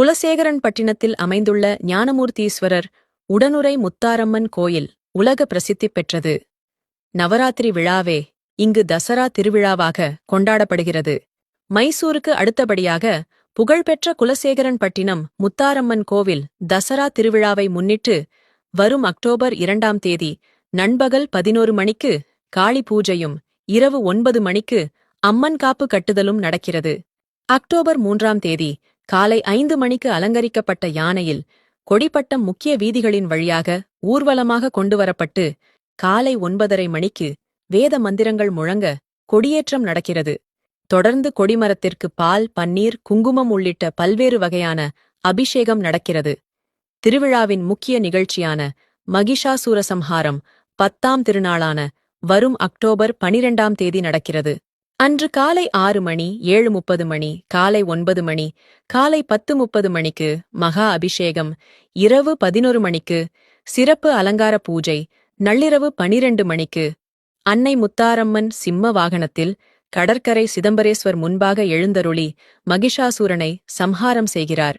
குலசேகரன்பட்டினத்தில் அமைந்துள்ள ஞானமூர்த்தீஸ்வரர் உடனுறை முத்தாரம்மன் கோயில் உலக பிரசித்தி பெற்றது. நவராத்திரி விழாவே இங்கு தசரா திருவிழாவாக கொண்டாடப்படுகிறது. மைசூருக்கு அடுத்தபடியாக புகழ்பெற்ற குலசேகரன்பட்டினம் முத்தாரம்மன் கோவில் தசரா திருவிழாவை முன்னிட்டு வரும் அக்டோபர் 2ஆம் தேதி நண்பகல் 11 மணிக்கு காளி பூஜையும் இரவு 9 மணிக்கு அம்மன் காப்பு கட்டுதலும் நடக்கிறது. அக்டோபர் 3ஆம் தேதி காலை 5 மணிக்கு அலங்கரிக்கப்பட்ட யானையில் கொடிப்பட்டம் முக்கிய வீதிகளின் வழியாக ஊர்வலமாக கொண்டுவரப்பட்டு காலை 9:30 மணிக்கு வேத மந்திரங்கள் முழங்க கொடியேற்றம் நடக்கிறது. தொடர்ந்து கொடிமரத்திற்கு பால், பன்னீர், குங்குமம் உள்ளிட்ட பல்வேறு வகையான அபிஷேகம் நடக்கிறது. திருவிழாவின் முக்கிய நிகழ்ச்சியான மகிஷாசூர சம்ஹாரம் 10ஆம் திருநாளான வரும் அக்டோபர் 12ஆம் தேதி நடக்கிறது. அன்று காலை 6 மணி, 7:30 மணி, காலை 9 மணி, காலை 10:30 மணிக்கு மகா அபிஷேகம், இரவு 11 மணிக்கு சிறப்பு அலங்கார பூஜை, நள்ளிரவு 12 மணிக்கு அன்னை முத்தாரம்மன் சிம்ம வாகனத்தில் கடற்கரை சிதம்பரேஸ்வர் முன்பாக எழுந்தருளி மகிஷாசூரனை சம்ஹாரம் செய்கிறார்.